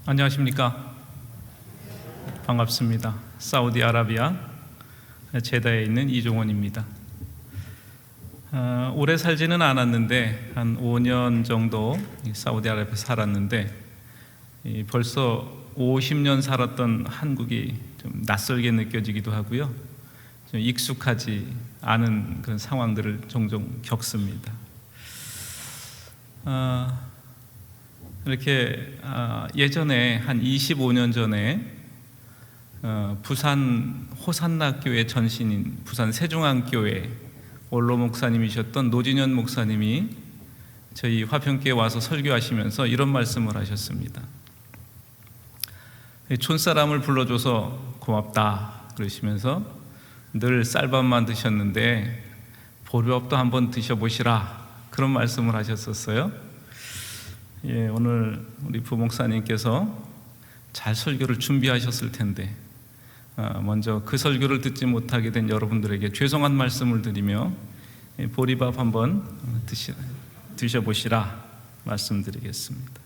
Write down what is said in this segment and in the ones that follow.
안녕하십니까. 반갑습니다. 사우디아라비아 제다에 있는 이종원입니다. 오래 살지는 않았는데 한 5년 정도 사우디아라비아에 살았는데 벌써 50년 살았던 한국이 좀 낯설게 느껴지기도 하고요, 좀 익숙하지 않은 그런 상황들을 종종 겪습니다. 이렇게 예전에 한 25년 전에 부산 호산나 교회 전신인 부산 세종안교회 원로 목사님이셨던 노진현 목사님이 저희 화평교회에 와서 설교하시면서 이런 말씀을 하셨습니다. 촌사람을 불러줘서 고맙다 그러시면서 늘 쌀밥만 드셨는데 보리밥도 한번 드셔보시라, 그런 말씀을 하셨었어요. 오늘 우리 부목사님께서 잘 설교를 준비하셨을 텐데 먼저 그 설교를 듣지 못하게 된 여러분들에게 죄송한 말씀을 드리며 보리밥 한번 드셔보시라 말씀드리겠습니다.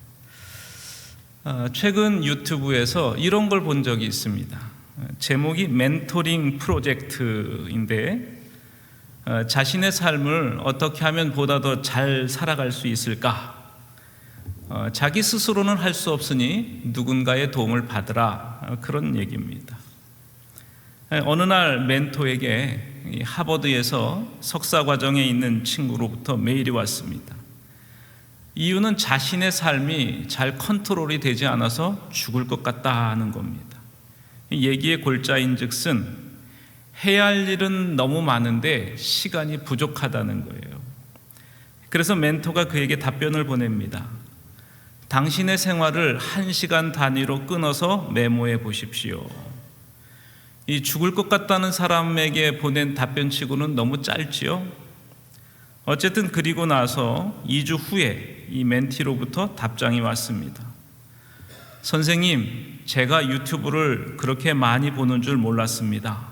최근 유튜브에서 이런 걸 본 적이 있습니다. 제목이 멘토링 프로젝트인데 자신의 삶을 어떻게 하면 보다 더 잘 살아갈 수 있을까? 자기 스스로는 할 수 없으니 누군가의 도움을 받으라, 그런 얘기입니다. 어느 날 멘토에게 하버드에서 석사 과정에 있는 친구로부터 메일이 왔습니다. 이유는 자신의 삶이 잘 컨트롤이 되지 않아서 죽을 것 같다는 겁니다. 얘기의 골자인즉슨 해야 할 일은 너무 많은데 시간이 부족하다는 거예요. 그래서 멘토가 그에게 답변을 보냅니다. 당신의 생활을 1시간 단위로 끊어서 메모해 보십시오. 이 죽을 것 같다는 사람에게 보낸 답변치고는 너무 짧지요? 어쨌든 그리고 나서 2주 후에 이 멘티로부터 답장이 왔습니다. 선생님, 제가 유튜브를 그렇게 많이 보는 줄 몰랐습니다.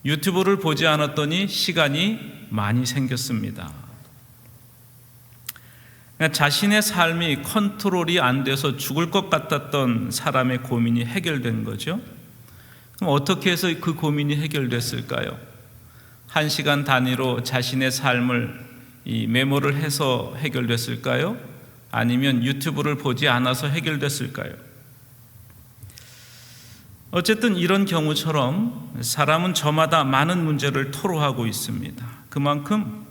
유튜브를 보지 않았더니 시간이 많이 생겼습니다. 자신의 삶이 컨트롤이 안 돼서 죽을 것 같았던 사람의 고민이 해결된 거죠. 그럼 어떻게 해서 그 고민이 해결됐을까요? 1시간 단위로 자신의 삶을 메모를 해서 해결됐을까요? 아니면 유튜브를 보지 않아서 해결됐을까요? 어쨌든 이런 경우처럼 사람은 저마다 많은 문제를 토로하고 있습니다. 그만큼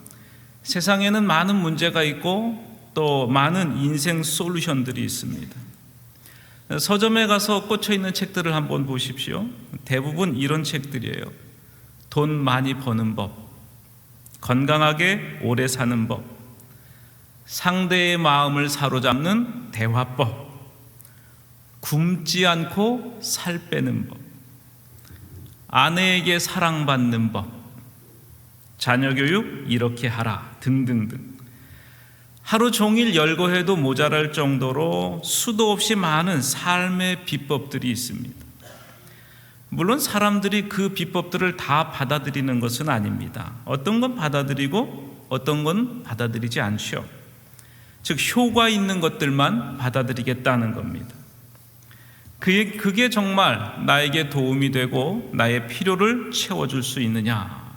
세상에는 많은 문제가 있고 또 많은 인생 솔루션들이 있습니다. 서점에 가서 꽂혀 있는 책들을 한번 보십시오. 대부분 이런 책들이에요. 돈 많이 버는 법, 건강하게 오래 사는 법, 상대의 마음을 사로잡는 대화법, 굶지 않고 살 빼는 법, 아내에게 사랑받는 법, 자녀 교육 이렇게 하라 등등등. 하루 종일 열거해도 모자랄 정도로 수도 없이 많은 삶의 비법들이 있습니다. 물론 사람들이 그 비법들을 다 받아들이는 것은 아닙니다. 어떤 건 받아들이고 어떤 건 받아들이지 않죠. 즉 효과 있는 것들만 받아들이겠다는 겁니다. 그게 정말 나에게 도움이 되고 나의 필요를 채워줄 수 있느냐?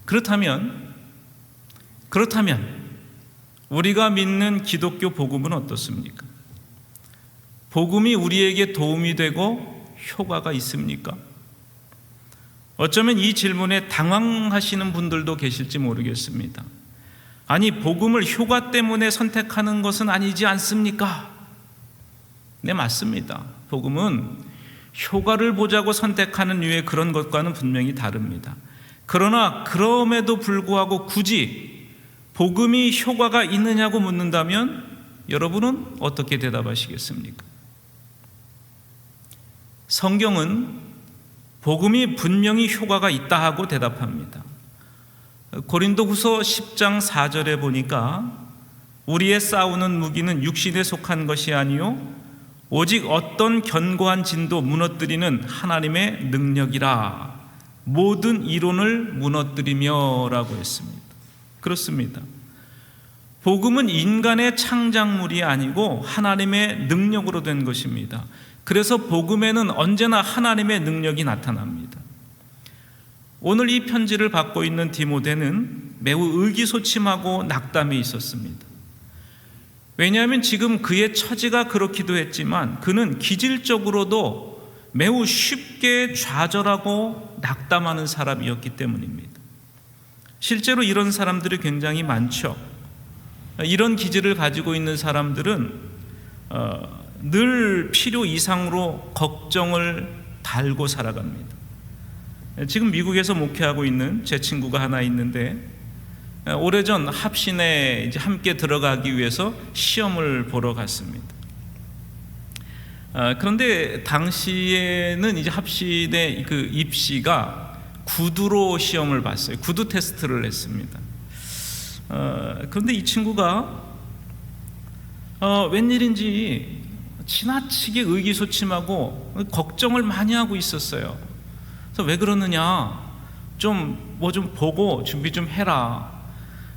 그렇다면 우리가 믿는 기독교 복음은 어떻습니까? 복음이 우리에게 도움이 되고 효과가 있습니까? 어쩌면 이 질문에 당황하시는 분들도 계실지 모르겠습니다. 아니, 복음을 효과 때문에 선택하는 것은 아니지 않습니까? 네, 맞습니다. 복음은 효과를 보자고 선택하는 류의 그런 것과는 분명히 다릅니다. 그러나 그럼에도 불구하고 굳이 복음이 효과가 있느냐고 묻는다면 여러분은 어떻게 대답하시겠습니까? 성경은 복음이 분명히 효과가 있다 하고 대답합니다. 고린도후서 10장 4절에 보니까 우리의 싸우는 무기는 육신에 속한 것이 아니요 오직 어떤 견고한 진도 무너뜨리는 하나님의 능력이라, 모든 이론을 무너뜨리며 라고 했습니다. 그렇습니다. 복음은 인간의 창작물이 아니고 하나님의 능력으로 된 것입니다. 그래서 복음에는 언제나 하나님의 능력이 나타납니다. 오늘 이 편지를 받고 있는 디모데는 매우 의기소침하고 낙담해 있었습니다. 왜냐하면 지금 그의 처지가 그렇기도 했지만 그는 기질적으로도 매우 쉽게 좌절하고 낙담하는 사람이었기 때문입니다. 실제로 이런 사람들이 굉장히 많죠. 이런 기질을 가지고 있는 사람들은 늘 필요 이상으로 걱정을 달고 살아갑니다. 지금 미국에서 목회하고 있는 제 친구가 하나 있는데 오래전 합신에 이제 함께 들어가기 위해서 시험을 보러 갔습니다. 그런데 당시에는 이제 합신의 그 입시가 구두로 시험을 봤어요. 구두 테스트를 했습니다. 그런데 이 친구가 웬일인지 지나치게 의기소침하고 걱정을 많이 하고 있었어요. 그래서 왜 그러느냐, 뭐 좀 보고 준비 좀 해라.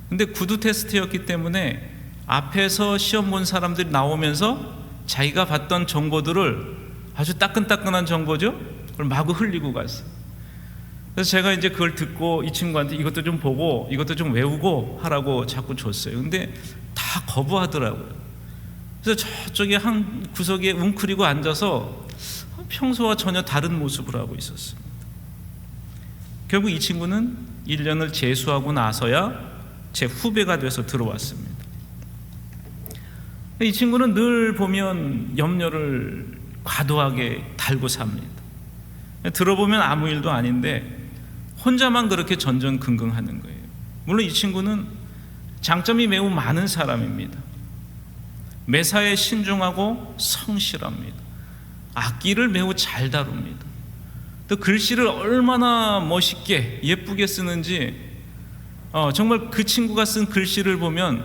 근데 구두 테스트였기 때문에 앞에서 시험 본 사람들이 나오면서 자기가 봤던 정보들을, 아주 따끈따끈한 정보죠, 그걸 마구 흘리고 갔어요. 그래서 제가 이제 그걸 듣고 이 친구한테 이것도 좀 보고 이것도 좀 외우고 하라고 자꾸 줬어요. 근데 다 거부하더라고요. 그래서 저쪽에 한 구석에 웅크리고 앉아서 평소와 전혀 다른 모습을 하고 있었습니다. 결국 이 친구는 1년을 재수하고 나서야 제 후배가 돼서 들어왔습니다. 이 친구는 늘 보면 염려를 과도하게 달고 삽니다. 들어보면 아무 일도 아닌데 혼자만 그렇게 전전긍긍하는 거예요. 물론 이 친구는 장점이 매우 많은 사람입니다. 매사에 신중하고 성실합니다. 악기를 매우 잘 다룹니다. 또 글씨를 얼마나 멋있게 예쁘게 쓰는지 정말 그 친구가 쓴 글씨를 보면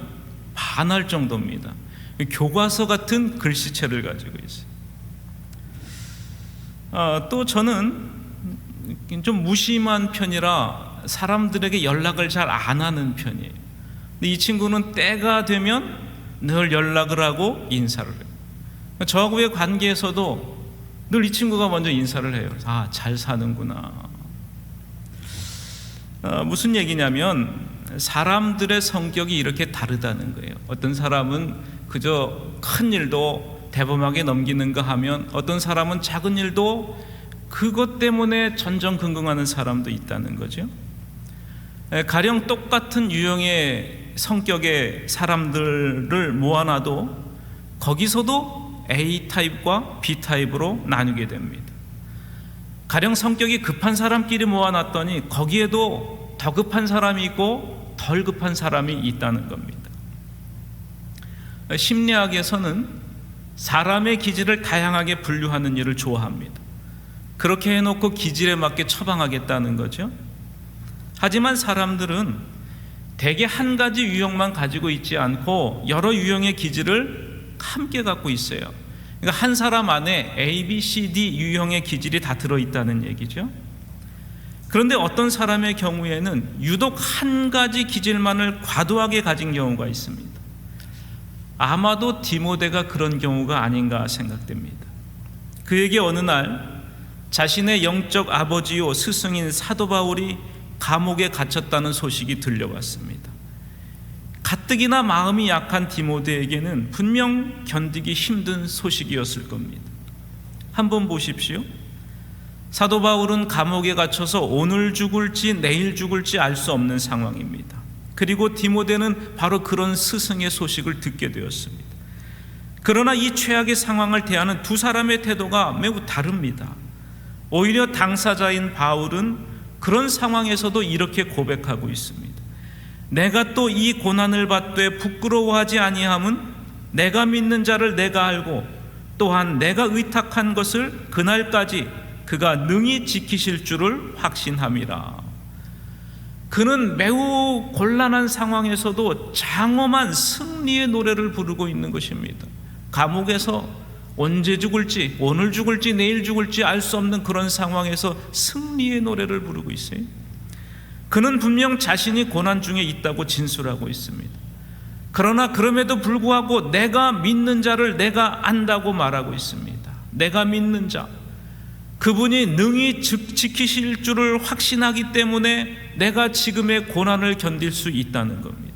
반할 정도입니다. 교과서 같은 글씨체를 가지고 있어요. 또 저는 좀 무심한 편이라 사람들에게 연락을 잘 안 하는 편이에요. 근데 이 친구는 때가 되면 늘 연락을 하고 인사를 해요. 저하고의 관계에서도 늘 이 친구가 먼저 인사를 해요. 잘 사는구나. 무슨 얘기냐면 사람들의 성격이 이렇게 다르다는 거예요. 어떤 사람은 그저 큰 일도 대범하게 넘기는가 하면 어떤 사람은 작은 일도 그것 때문에 전전긍긍하는 사람도 있다는 거죠. 가령 똑같은 유형의 성격의 사람들을 모아놔도 거기서도 A타입과 B타입으로 나누게 됩니다. 가령 성격이 급한 사람끼리 모아놨더니 거기에도 더 급한 사람이 있고 덜 급한 사람이 있다는 겁니다. 심리학에서는 사람의 기질을 다양하게 분류하는 일을 좋아합니다. 그렇게 해놓고 기질에 맞게 처방하겠다는 거죠. 하지만 사람들은 대개 한 가지 유형만 가지고 있지 않고 여러 유형의 기질을 함께 갖고 있어요. 그러니까 한 사람 안에 A, B, C, D 유형의 기질이 다 들어있다는 얘기죠. 그런데 어떤 사람의 경우에는 유독 한 가지 기질만을 과도하게 가진 경우가 있습니다. 아마도 디모데가 그런 경우가 아닌가 생각됩니다. 그에게 어느 날 자신의 영적 아버지요 스승인 사도 바울이 감옥에 갇혔다는 소식이 들려왔습니다. 가뜩이나 마음이 약한 디모데에게는 분명 견디기 힘든 소식이었을 겁니다. 한번 보십시오. 사도 바울은 감옥에 갇혀서 오늘 죽을지 내일 죽을지 알 수 없는 상황입니다. 그리고 디모데는 바로 그런 스승의 소식을 듣게 되었습니다. 그러나 이 최악의 상황을 대하는 두 사람의 태도가 매우 다릅니다. 오히려 당사자인 바울은 그런 상황에서도 이렇게 고백하고 있습니다. 내가 또 이 고난을 받되 부끄러워하지 아니함은 내가 믿는 자를 내가 알고 또한 내가 의탁한 것을 그날까지 그가 능히 지키실 줄을 확신함이라. 그는 매우 곤란한 상황에서도 장엄한 승리의 노래를 부르고 있는 것입니다. 감옥에서 언제 죽을지, 오늘 죽을지 내일 죽을지 알 수 없는 그런 상황에서 승리의 노래를 부르고 있어요. 그는 분명 자신이 고난 중에 있다고 진술하고 있습니다. 그러나 그럼에도 불구하고 내가 믿는 자를 내가 안다고 말하고 있습니다. 내가 믿는 자, 그분이 능히 지키실 줄을 확신하기 때문에 내가 지금의 고난을 견딜 수 있다는 겁니다.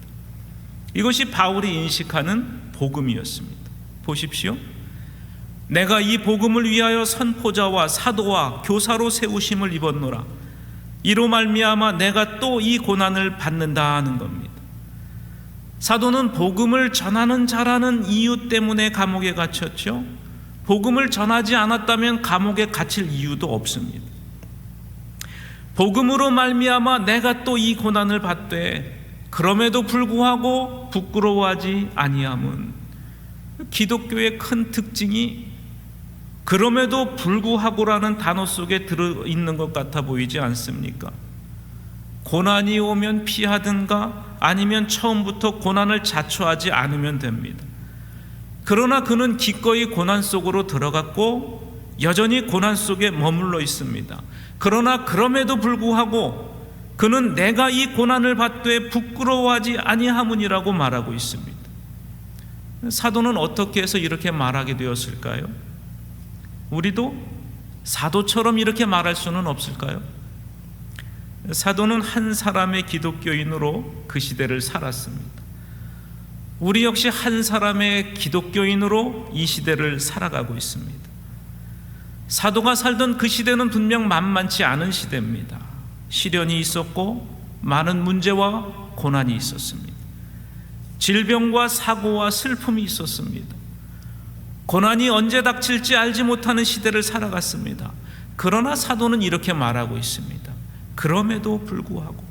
이것이 바울이 인식하는 복음이었습니다. 보십시오. 내가 이 복음을 위하여 선포자와 사도와 교사로 세우심을 입었노라. 이로 말미암아 내가 또 이 고난을 받는다 하는 겁니다. 사도는 복음을 전하는 자라는 이유 때문에 감옥에 갇혔죠. 복음을 전하지 않았다면 감옥에 갇힐 이유도 없습니다. 복음으로 말미암아 내가 또 이 고난을 받되 그럼에도 불구하고 부끄러워하지 아니함은, 기독교의 큰 특징이 그럼에도 불구하고라는 단어 속에 들어있는 것 같아 보이지 않습니까? 고난이 오면 피하든가 아니면 처음부터 고난을 자초하지 않으면 됩니다. 그러나 그는 기꺼이 고난 속으로 들어갔고 여전히 고난 속에 머물러 있습니다. 그러나 그럼에도 불구하고 그는 내가 이 고난을 받되 부끄러워하지 아니함이라고 말하고 있습니다. 사도는 어떻게 해서 이렇게 말하게 되었을까요? 우리도 사도처럼 이렇게 말할 수는 없을까요? 사도는 한 사람의 기독교인으로 그 시대를 살았습니다. 우리 역시 한 사람의 기독교인으로 이 시대를 살아가고 있습니다. 사도가 살던 그 시대는 분명 만만치 않은 시대입니다. 시련이 있었고 많은 문제와 고난이 있었습니다. 질병과 사고와 슬픔이 있었습니다. 고난이 언제 닥칠지 알지 못하는 시대를 살아갔습니다. 그러나 사도는 이렇게 말하고 있습니다. 그럼에도 불구하고,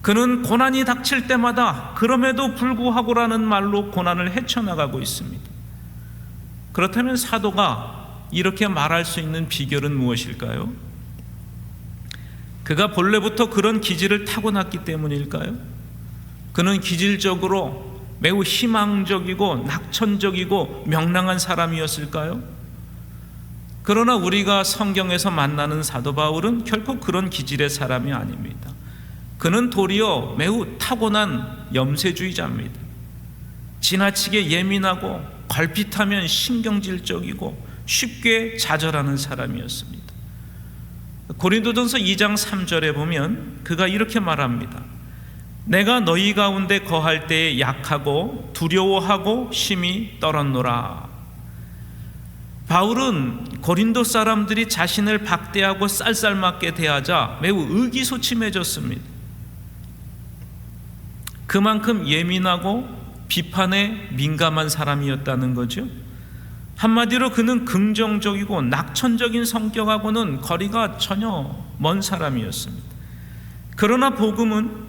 그는 고난이 닥칠 때마다 그럼에도 불구하고라는 말로 고난을 헤쳐나가고 있습니다. 그렇다면 사도가 이렇게 말할 수 있는 비결은 무엇일까요? 그가 본래부터 그런 기질을 타고났기 때문일까요? 그는 기질적으로 매우 희망적이고 낙천적이고 명랑한 사람이었을까요? 그러나 우리가 성경에서 만나는 사도 바울은 결코 그런 기질의 사람이 아닙니다. 그는 도리어 매우 타고난 염세주의자입니다. 지나치게 예민하고 걸핏하면 신경질적이고 쉽게 좌절하는 사람이었습니다. 고린도전서 2장 3절에 보면 그가 이렇게 말합니다. 내가 너희 가운데 거할 때에 약하고 두려워하고 심히 떨었노라. 바울은 고린도 사람들이 자신을 박대하고 쌀쌀맞게 대하자 매우 의기소침해졌습니다. 그만큼 예민하고 비판에 민감한 사람이었다는 거죠. 한마디로 그는 긍정적이고 낙천적인 성격하고는 거리가 전혀 먼 사람이었습니다. 그러나 복음은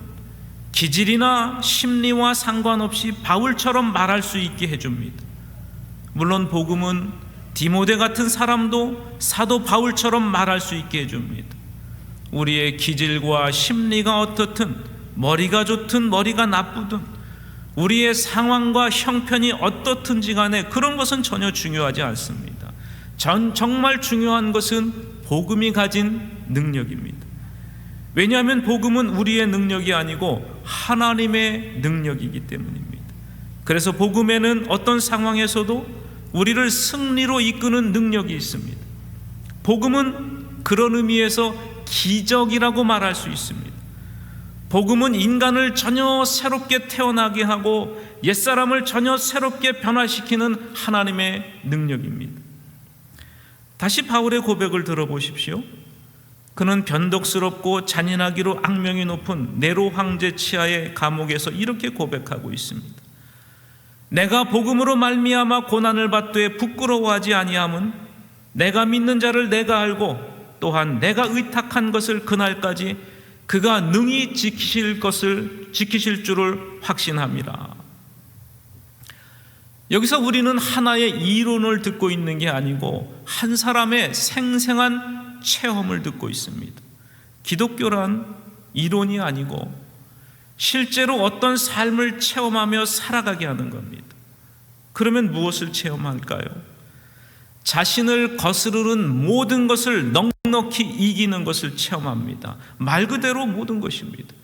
기질이나 심리와 상관없이 바울처럼 말할 수 있게 해줍니다. 물론 복음은 디모데 같은 사람도 사도 바울처럼 말할 수 있게 해줍니다. 우리의 기질과 심리가 어떻든, 머리가 좋든 머리가 나쁘든, 우리의 상황과 형편이 어떻든지 간에 그런 것은 전혀 중요하지 않습니다. 정말 중요한 것은 복음이 가진 능력입니다. 왜냐하면 복음은 우리의 능력이 아니고 하나님의 능력이기 때문입니다. 그래서 복음에는 어떤 상황에서도 우리를 승리로 이끄는 능력이 있습니다. 복음은 그런 의미에서 기적이라고 말할 수 있습니다. 복음은 인간을 전혀 새롭게 태어나게 하고 옛사람을 전혀 새롭게 변화시키는 하나님의 능력입니다. 다시 바울의 고백을 들어보십시오. 그는 변덕스럽고 잔인하기로 악명이 높은 네로 황제 치하의 감옥에서 이렇게 고백하고 있습니다. 내가 복음으로 말미암아 고난을 받되 부끄러워하지 아니함은 내가 믿는 자를 내가 알고 또한 내가 의탁한 것을 그날까지 그가 능히 지키실 줄을 확신함이라. 여기서 우리는 하나의 이론을 듣고 있는 게 아니고 한 사람의 생생한 체험을 듣고 있습니다. 기독교란 이론이 아니고 실제로 어떤 삶을 체험하며 살아가게 하는 겁니다. 그러면 무엇을 체험할까요? 자신을 거스르는 모든 것을 넉넉히 이기는 것을 체험합니다. 말 그대로 모든 것입니다.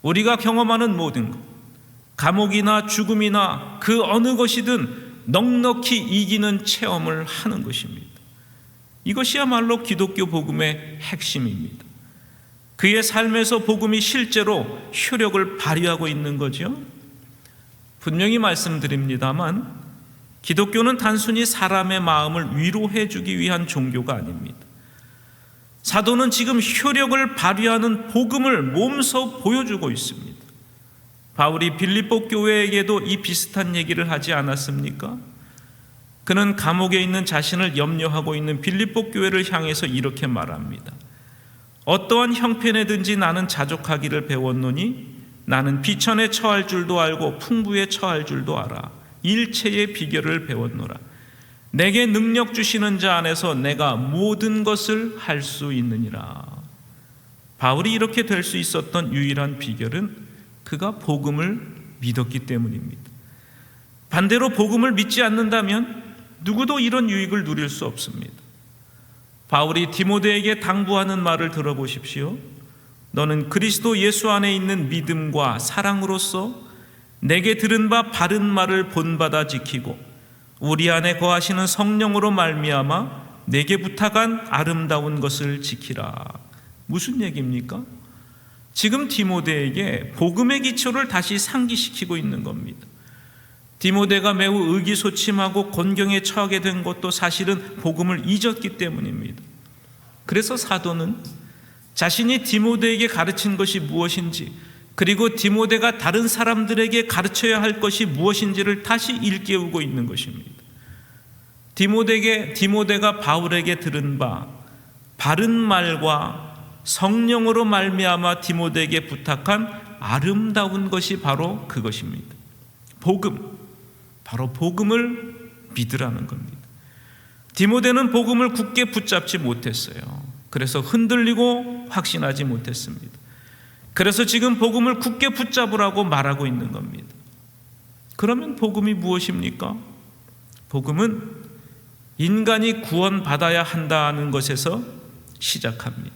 우리가 경험하는 모든 것, 감옥이나 죽음이나 그 어느 것이든 넉넉히 이기는 체험을 하는 것입니다. 이것이야말로 기독교 복음의 핵심입니다. 그의 삶에서 복음이 실제로 효력을 발휘하고 있는 거죠. 분명히 말씀드립니다만 기독교는 단순히 사람의 마음을 위로해 주기 위한 종교가 아닙니다. 사도는 지금 효력을 발휘하는 복음을 몸소 보여주고 있습니다. 바울이 빌립보 교회에게도 이 비슷한 얘기를 하지 않았습니까? 그는 감옥에 있는 자신을 염려하고 있는 빌립보 교회를 향해서 이렇게 말합니다. 어떠한 형편에든지 나는 자족하기를 배웠노니 나는 비천에 처할 줄도 알고 풍부에 처할 줄도 알아. 일체의 비결을 배웠노라. 내게 능력 주시는 자 안에서 내가 모든 것을 할 수 있느니라. 바울이 이렇게 될 수 있었던 유일한 비결은 그가 복음을 믿었기 때문입니다. 반대로 복음을 믿지 않는다면 누구도 이런 유익을 누릴 수 없습니다. 바울이 디모데에게 당부하는 말을 들어보십시오. 너는 그리스도 예수 안에 있는 믿음과 사랑으로서 내게 들은 바 바른 말을 본받아 지키고 우리 안에 거하시는 성령으로 말미암아 내게 부탁한 아름다운 것을 지키라. 무슨 얘기입니까? 지금 디모데에게 복음의 기초를 다시 상기시키고 있는 겁니다. 디모데가 매우 의기소침하고 곤경에 처하게 된 것도 사실은 복음을 잊었기 때문입니다. 그래서 사도는 자신이 디모데에게 가르친 것이 무엇인지, 그리고 디모데가 다른 사람들에게 가르쳐야 할 것이 무엇인지를 다시 일깨우고 있는 것입니다. 디모데가 바울에게 들은 바 바른 말과 성령으로 말미암아 디모데에게 부탁한 아름다운 것이 바로 그것입니다. 복음, 바로 복음을 믿으라는 겁니다. 디모데는 복음을 굳게 붙잡지 못했어요. 그래서 흔들리고 확신하지 못했습니다. 그래서 지금 복음을 굳게 붙잡으라고 말하고 있는 겁니다. 그러면 복음이 무엇입니까? 복음은 인간이 구원받아야 한다는 것에서 시작합니다.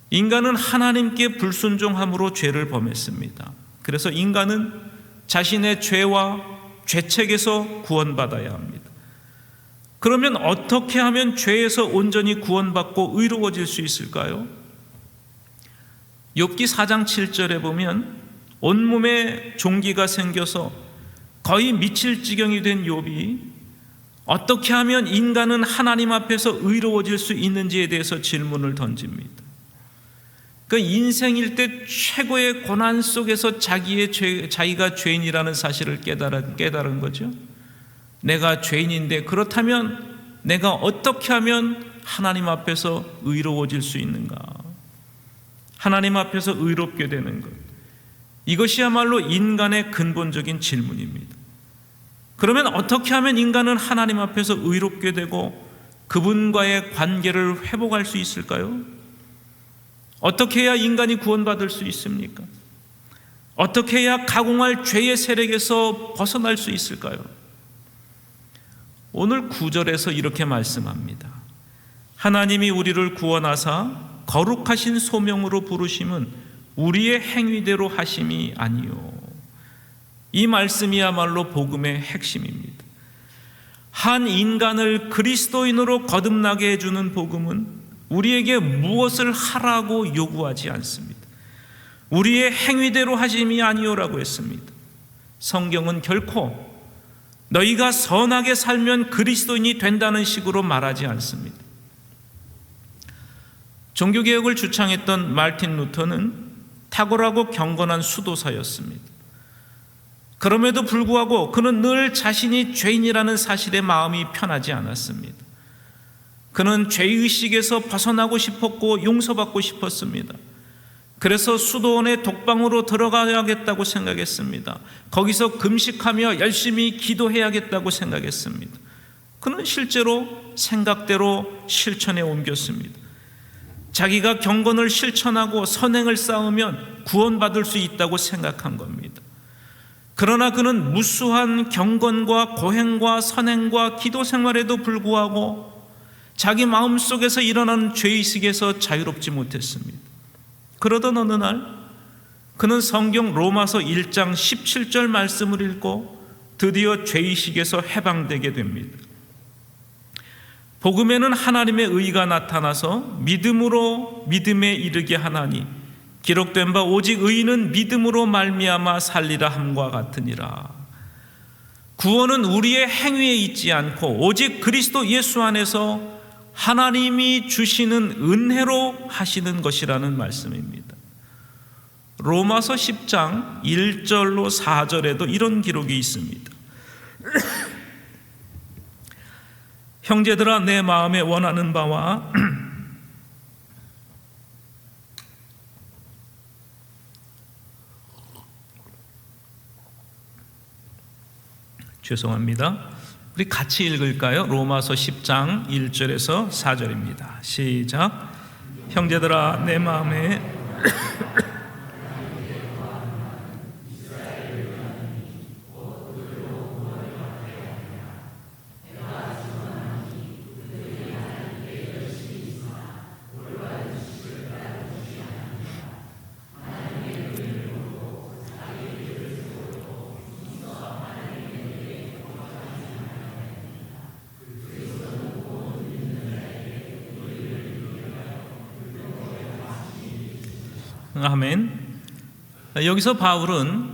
인간은 하나님께 불순종함으로 죄를 범했습니다. 그래서 인간은 자신의 죄와 죄책에서 구원받아야 합니다. 그러면 어떻게 하면 죄에서 온전히 구원받고 의로워질 수 있을까요? 욥기 4장 7절에 보면 온몸에 종기가 생겨서 거의 미칠 지경이 된 욥이 어떻게 하면 인간은 하나님 앞에서 의로워질 수 있는지에 대해서 질문을 던집니다. 그 인생일 때 최고의 고난 속에서 자기가 죄인이라는 사실을 깨달은 거죠. 내가 죄인인데 그렇다면 내가 어떻게 하면 하나님 앞에서 의로워질 수 있는가? 하나님 앞에서 의롭게 되는 것, 이것이야말로 인간의 근본적인 질문입니다. 그러면 어떻게 하면 인간은 하나님 앞에서 의롭게 되고 그분과의 관계를 회복할 수 있을까요? 어떻게 해야 인간이 구원받을 수 있습니까? 어떻게 해야 가공할 죄의 세력에서 벗어날 수 있을까요? 오늘 9절에서 이렇게 말씀합니다. 하나님이 우리를 구원하사 거룩하신 소명으로 부르심은 우리의 행위대로 하심이 아니요. 이 말씀이야말로 복음의 핵심입니다. 한 인간을 그리스도인으로 거듭나게 해주는 복음은 우리에게 무엇을 하라고 요구하지 않습니다. 우리의 행위대로 하심이 아니오라고 했습니다. 성경은 결코 너희가 선하게 살면 그리스도인이 된다는 식으로 말하지 않습니다. 종교개혁을 주창했던 마르틴 루터는 탁월하고 경건한 수도사였습니다. 그럼에도 불구하고 그는 늘 자신이 죄인이라는 사실에 마음이 편하지 않았습니다. 그는 죄의식에서 벗어나고 싶었고 용서받고 싶었습니다. 그래서 수도원의 독방으로 들어가야겠다고 생각했습니다. 거기서 금식하며 열심히 기도해야겠다고 생각했습니다. 그는 실제로 생각대로 실천에 옮겼습니다. 자기가 경건을 실천하고 선행을 쌓으면 구원받을 수 있다고 생각한 겁니다. 그러나 그는 무수한 경건과 고행과 선행과 기도 생활에도 불구하고 자기 마음속에서 일어나는 죄의식에서 자유롭지 못했습니다. 그러던 어느 날 그는 성경 로마서 1장 17절 말씀을 읽고 드디어 죄의식에서 해방되게 됩니다. 복음에는 하나님의 의가 나타나서 믿음으로 믿음에 이르게 하나니 기록된 바 오직 의인은 믿음으로 말미암아 살리라 함과 같으니라. 구원은 우리의 행위에 있지 않고 오직 그리스도 예수 안에서 하나님이 주시는 은혜로 하시는 것이라는 말씀입니다. 로마서 10장 1절로 4절에도 이런 기록이 있습니다. 형제들아, 내 마음에 원하는 바와 죄송합니다. 우리 같이 읽을까요? 로마서 10장 1절에서 4절입니다. 시작. 형제들아, 내 마음에 아멘. 여기서 바울은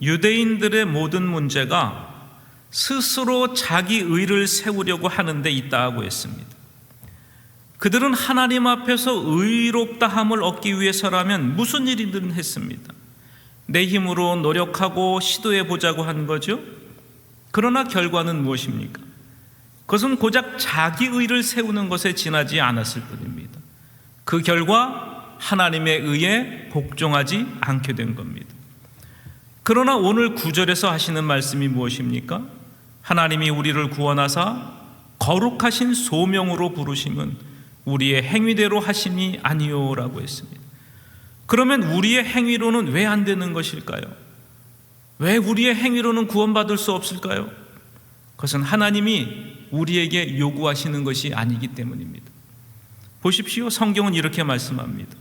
유대인들의 모든 문제가 스스로 자기 의를 세우려고 하는 데 있다고 했습니다. 그들은 하나님 앞에서 의롭다함을 얻기 위해서라면 무슨 일이든 했습니다. 내 힘으로 노력하고 시도해 보자고 한 거죠. 그러나 결과는 무엇입니까? 그것은 고작 자기 의를 세우는 것에 지나지 않았을 뿐입니다. 그 결과 하나님의 의에 복종하지 않게 된 겁니다. 그러나 오늘 9절에서 하시는 말씀이 무엇입니까? 하나님이 우리를 구원하사 거룩하신 소명으로 부르심은 우리의 행위대로 하심이 아니요라고 했습니다. 그러면 우리의 행위로는 왜 안 되는 것일까요? 왜 우리의 행위로는 구원받을 수 없을까요? 그것은 하나님이 우리에게 요구하시는 것이 아니기 때문입니다. 보십시오. 성경은 이렇게 말씀합니다.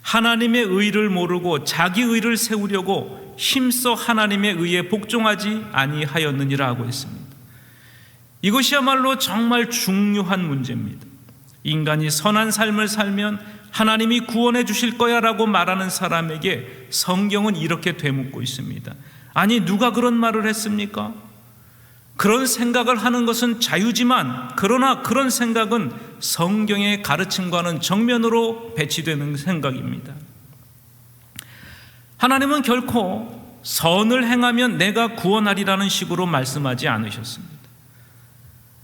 하나님의 의를 모르고 자기 의를 세우려고 힘써 하나님의 의에 복종하지 아니하였느니라고 했습니다. 이것이야말로 정말 중요한 문제입니다. 인간이 선한 삶을 살면 하나님이 구원해 주실 거야 라고 말하는 사람에게 성경은 이렇게 되묻고 있습니다. 아니, 누가 그런 말을 했습니까? 그런 생각을 하는 것은 자유지만, 그러나 그런 생각은 성경의 가르침과는 정면으로 배치되는 생각입니다. 하나님은 결코 선을 행하면 내가 구원하리라는 식으로 말씀하지 않으셨습니다.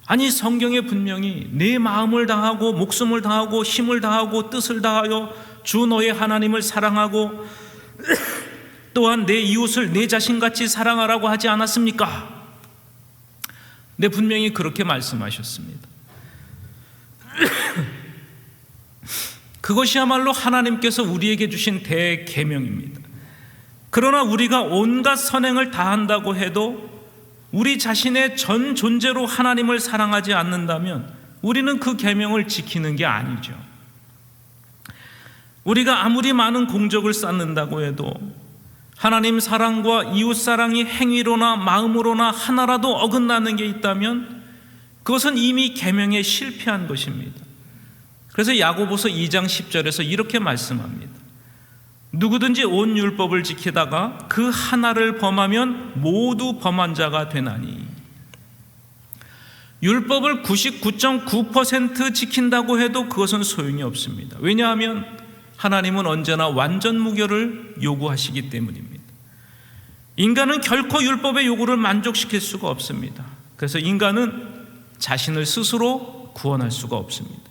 아니, 성경에 분명히 내 마음을 다하고 목숨을 다하고 힘을 다하고 뜻을 다하여 주 너의 하나님을 사랑하고 또한 내 이웃을 내 자신같이 사랑하라고 하지 않았습니까? 네, 분명히 그렇게 말씀하셨습니다. 그것이야말로 하나님께서 우리에게 주신 대계명입니다. 그러나 우리가 온갖 선행을 다한다고 해도 우리 자신의 전 존재로 하나님을 사랑하지 않는다면 우리는 그 계명을 지키는 게 아니죠. 우리가 아무리 많은 공적을 쌓는다고 해도 하나님 사랑과 이웃 사랑이 행위로나 마음으로나 하나라도 어긋나는 게 있다면 그것은 이미 계명에 실패한 것입니다. 그래서 야고보서 2장 10절에서 이렇게 말씀합니다. 누구든지 온 율법을 지키다가 그 하나를 범하면 모두 범한 자가 되나니. 율법을 99.9% 지킨다고 해도 그것은 소용이 없습니다. 왜냐하면 하나님은 언제나 완전 무결을 요구하시기 때문입니다. 인간은 결코 율법의 요구를 만족시킬 수가 없습니다. 그래서 인간은 자신을 스스로 구원할 수가 없습니다.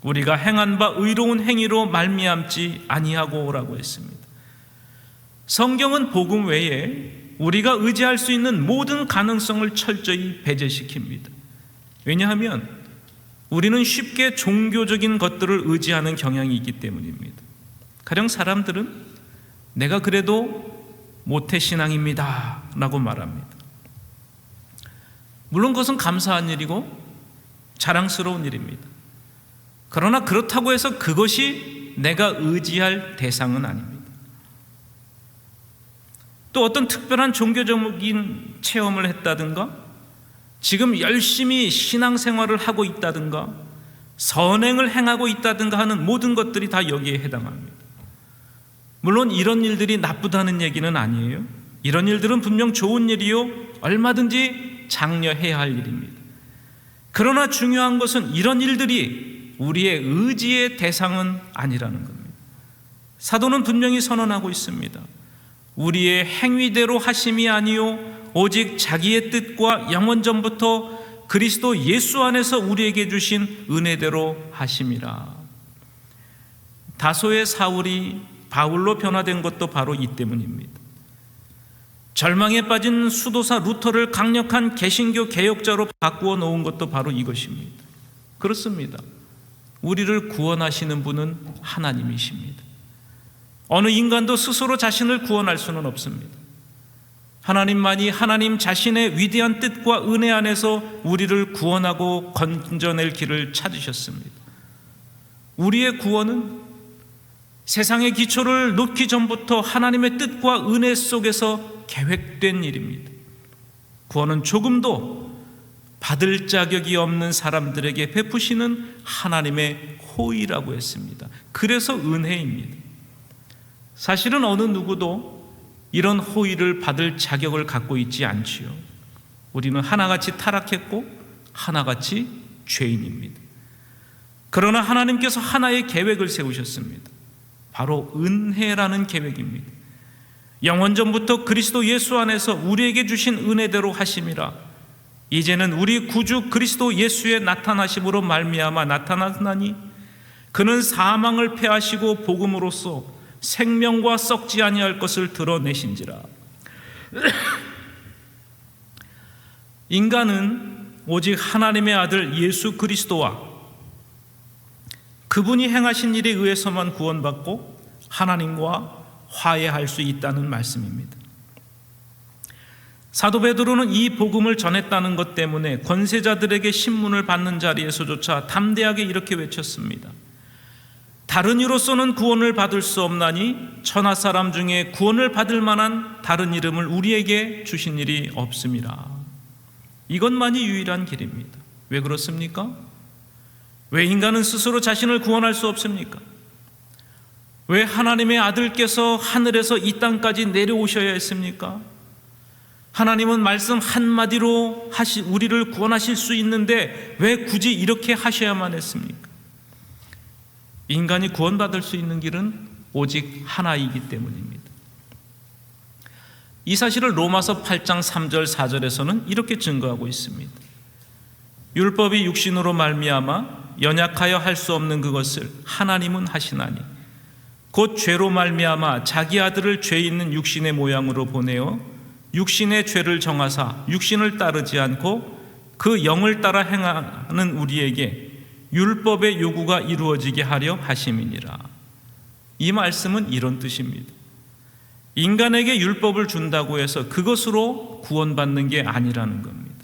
우리가 행한 바 의로운 행위로 말미암지 아니하고라고 했습니다. 성경은 복음 외에 우리가 의지할 수 있는 모든 가능성을 철저히 배제시킵니다. 왜냐하면 우리는 쉽게 종교적인 것들을 의지하는 경향이 있기 때문입니다. 가령 사람들은 내가 그래도 모태신앙입니다 라고 말합니다. 물론 그것은 감사한 일이고 자랑스러운 일입니다. 그러나 그렇다고 해서 그것이 내가 의지할 대상은 아닙니다. 또 어떤 특별한 종교적인 체험을 했다든가, 지금 열심히 신앙생활을 하고 있다든가, 선행을 행하고 있다든가 하는 모든 것들이 다 여기에 해당합니다. 물론 이런 일들이 나쁘다는 얘기는 아니에요. 이런 일들은 분명 좋은 일이요, 얼마든지 장려해야 할 일입니다. 그러나 중요한 것은 이런 일들이 우리의 의지의 대상은 아니라는 겁니다. 사도는 분명히 선언하고 있습니다. 우리의 행위대로 하심이 아니요 오직 자기의 뜻과 영원 전부터 그리스도 예수 안에서 우리에게 주신 은혜대로 하심이라. 다소의 사울이 바울로 변화된 것도 바로 이 때문입니다. 절망에 빠진 수도사 루터를 강력한 개신교 개혁자로 바꾸어 놓은 것도 바로 이것입니다. 그렇습니다. 우리를 구원하시는 분은 하나님이십니다. 어느 인간도 스스로 자신을 구원할 수는 없습니다. 하나님만이 하나님 자신의 위대한 뜻과 은혜 안에서 우리를 구원하고 건져낼 길을 찾으셨습니다. 우리의 구원은 세상의 기초를 놓기 전부터 하나님의 뜻과 은혜 속에서 계획된 일입니다. 구원은 조금도 받을 자격이 없는 사람들에게 베푸시는 하나님의 호의라고 했습니다. 그래서 은혜입니다. 사실은 어느 누구도 이런 호의를 받을 자격을 갖고 있지 않지요. 우리는 하나같이 타락했고 하나같이 죄인입니다. 그러나 하나님께서 하나의 계획을 세우셨습니다. 바로 은혜라는 계획입니다. 영원전부터 그리스도 예수 안에서 우리에게 주신 은혜대로 하심이라. 이제는 우리 구주 그리스도 예수의 나타나심으로 말미암아 나타나나니 그는 사망을 패하시고 복음으로써 생명과 썩지 아니할 것을 드러내신지라. 인간은 오직 하나님의 아들 예수 그리스도와 그분이 행하신 일에 의해서만 구원받고 하나님과 화해할 수 있다는 말씀입니다. 사도 베드로는 이 복음을 전했다는 것 때문에 권세자들에게 신문을 받는 자리에서조차 담대하게 이렇게 외쳤습니다. 다른 이로서는 구원을 받을 수 없나니 천하 사람 중에 구원을 받을 만한 다른 이름을 우리에게 주신 일이 없음이라. 이것만이 유일한 길입니다. 왜 그렇습니까? 왜 인간은 스스로 자신을 구원할 수 없습니까? 왜 하나님의 아들께서 하늘에서 이 땅까지 내려오셔야 했습니까? 하나님은 말씀 한마디로 우리를 구원하실 수 있는데 왜 굳이 이렇게 하셔야만 했습니까? 인간이 구원받을 수 있는 길은 오직 하나이기 때문입니다. 이 사실을 로마서 8장 3절 4절에서는 이렇게 증거하고 있습니다. 율법이 육신으로 말미암아 연약하여 할 수 없는 그것을 하나님은 하시나니 곧 죄로 말미암아 자기 아들을 죄 있는 육신의 모양으로 보내어 육신의 죄를 정하사 육신을 따르지 않고 그 영을 따라 행하는 우리에게 율법의 요구가 이루어지게 하려 하심이니라. 이 말씀은 이런 뜻입니다. 인간에게 율법을 준다고 해서 그것으로 구원받는 게 아니라는 겁니다.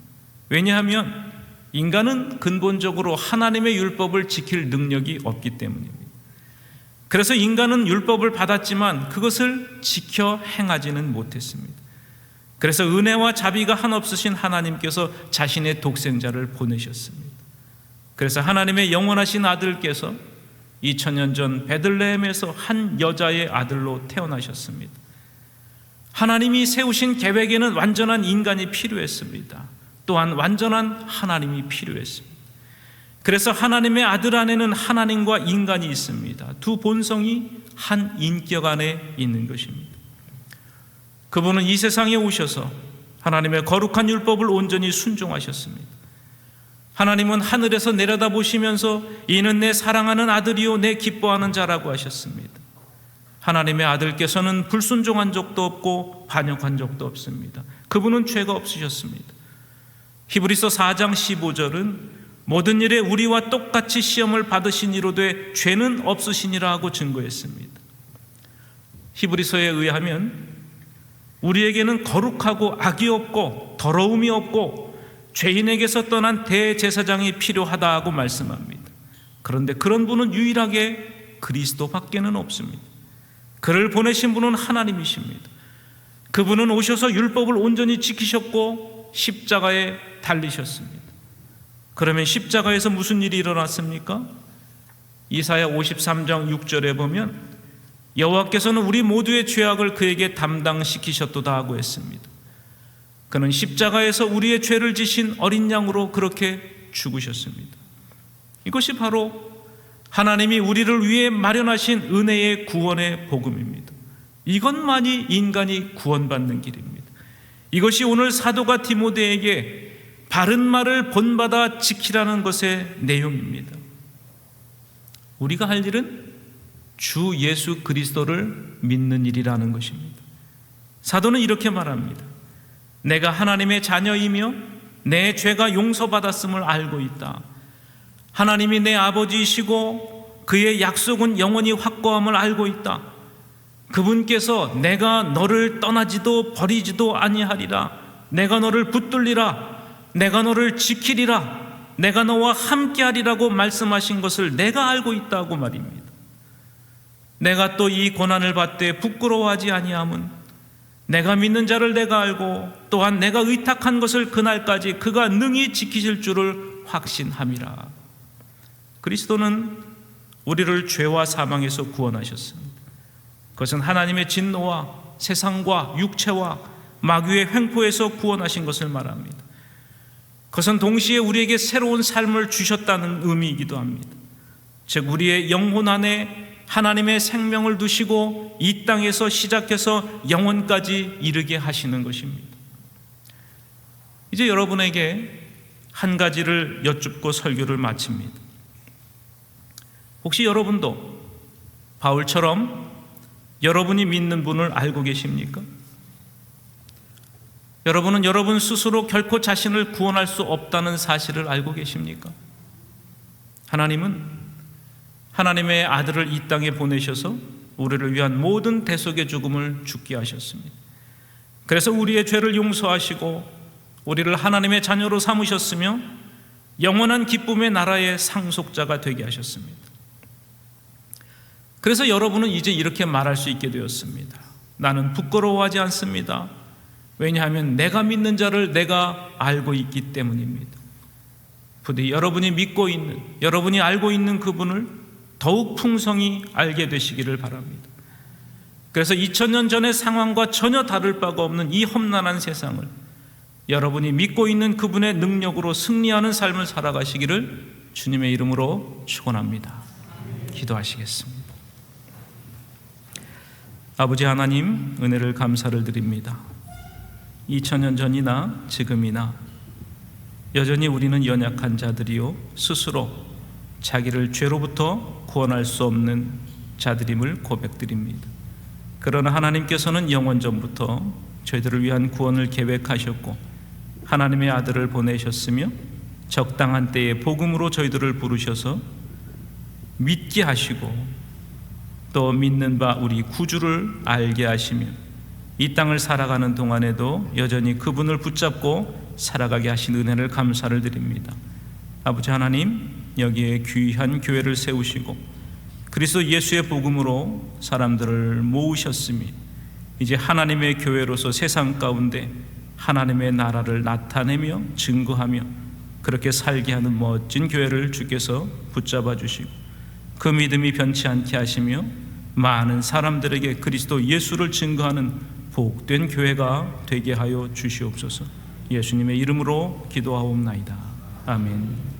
왜냐하면 인간은 근본적으로 하나님의 율법을 지킬 능력이 없기 때문입니다. 그래서 인간은 율법을 받았지만 그것을 지켜 행하지는 못했습니다. 그래서 은혜와 자비가 한없으신 하나님께서 자신의 독생자를 보내셨습니다. 그래서 하나님의 영원하신 아들께서 2000년 전 베들레헴에서 한 여자의 아들로 태어나셨습니다. 하나님이 세우신 계획에는 완전한 인간이 필요했습니다. 또한 완전한 하나님이 필요했습니다. 그래서 하나님의 아들 안에는 하나님과 인간이 있습니다. 두 본성이 한 인격 안에 있는 것입니다. 그분은 이 세상에 오셔서 하나님의 거룩한 율법을 온전히 순종하셨습니다. 하나님은 하늘에서 내려다보시면서 이는 내 사랑하는 아들이요 내 기뻐하는 자라고 하셨습니다. 하나님의 아들께서는 불순종한 적도 없고 반역한 적도 없습니다. 그분은 죄가 없으셨습니다. 히브리서 4장 15절은 모든 일에 우리와 똑같이 시험을 받으신 이로되 죄는 없으시니라 하고 증거했습니다. 히브리서에 의하면 우리에게는 거룩하고 악이 없고 더러움이 없고 죄인에게서 떠난 대제사장이 필요하다 하고 말씀합니다. 그런데 그런 분은 유일하게 그리스도밖에는 없습니다. 그를 보내신 분은 하나님이십니다. 그분은 오셔서 율법을 온전히 지키셨고 십자가에 달리셨습니다. 그러면 십자가에서 무슨 일이 일어났습니까? 이사야 53장 6절에 보면 여호와께서는 우리 모두의 죄악을 그에게 담당시키셨도다 하고 했습니다. 그는 십자가에서 우리의 죄를 지신 어린 양으로 그렇게 죽으셨습니다. 이것이 바로 하나님이 우리를 위해 마련하신 은혜의 구원의 복음입니다. 이것만이 인간이 구원받는 길입니다. 이것이 오늘 사도가 디모데에게 바른 말을 본받아 지키라는 것의 내용입니다. 우리가 할 일은 주 예수 그리스도를 믿는 일이라는 것입니다. 사도는 이렇게 말합니다. 내가 하나님의 자녀이며 내 죄가 용서받았음을 알고 있다. 하나님이 내 아버지이시고 그의 약속은 영원히 확고함을 알고 있다. 그분께서 내가 너를 떠나지도 버리지도 아니하리라. 내가 너를 붙들리라. 내가 너를 지키리라. 내가 너와 함께하리라고 말씀하신 것을 내가 알고 있다고 말입니다. 내가 또 이 고난을 받되 부끄러워하지 아니함은 내가 믿는 자를 내가 알고 또한 내가 의탁한 것을 그날까지 그가 능히 지키실 줄을 확신함이라. 그리스도는 우리를 죄와 사망에서 구원하셨습니다. 그것은 하나님의 진노와 세상과 육체와 마귀의 횡포에서 구원하신 것을 말합니다. 그것은 동시에 우리에게 새로운 삶을 주셨다는 의미이기도 합니다. 즉 우리의 영혼 안에 하나님의 생명을 두시고 이 땅에서 시작해서 영원까지 이르게 하시는 것입니다. 이제 여러분에게 한 가지를 여쭙고 설교를 마칩니다. 혹시 여러분도 바울처럼 여러분이 믿는 분을 알고 계십니까? 여러분은 여러분 스스로 결코 자신을 구원할 수 없다는 사실을 알고 계십니까? 하나님은 하나님의 아들을 이 땅에 보내셔서 우리를 위한 모든 대속의 죽음을 죽게 하셨습니다. 그래서 우리의 죄를 용서하시고 우리를 하나님의 자녀로 삼으셨으며 영원한 기쁨의 나라의 상속자가 되게 하셨습니다. 그래서 여러분은 이제 이렇게 말할 수 있게 되었습니다. 나는 부끄러워하지 않습니다. 왜냐하면 내가 믿는 자를 내가 알고 있기 때문입니다. 부디 여러분이 믿고 있는, 여러분이 알고 있는 그분을 더욱 풍성히 알게 되시기를 바랍니다. 그래서 2000년 전의 상황과 전혀 다를 바가 없는 이 험난한 세상을 여러분이 믿고 있는 그분의 능력으로 승리하는 삶을 살아가시기를 주님의 이름으로 축원합니다. 기도하시겠습니다. 아버지 하나님, 은혜를 감사를 드립니다. 2000년 전이나 지금이나 여전히 우리는 연약한 자들이요 스스로 자기를 죄로부터 구원할 수 없는 자들임을 고백드립니다. 그러나 하나님께서는 영원전부터 저희들을 위한 구원을 계획하셨고 하나님의 아들을 보내셨으며 적당한 때에 복음으로 저희들을 부르셔서 믿게 하시고 또 믿는 바 우리 구주를 알게 하시며 이 땅을 살아가는 동안에도 여전히 그분을 붙잡고 살아가게 하신 은혜를 감사를 드립니다. 아버지 하나님, 여기에 귀한 교회를 세우시고 그리스도 예수의 복음으로 사람들을 모으셨으니 이제 하나님의 교회로서 세상 가운데 하나님의 나라를 나타내며 증거하며 그렇게 살게 하는 멋진 교회를 주께서 붙잡아 주시고 그 믿음이 변치 않게 하시며 많은 사람들에게 그리스도 예수를 증거하는 복된 교회가 되게 하여 주시옵소서. 예수님의 이름으로 기도하옵나이다. 아멘.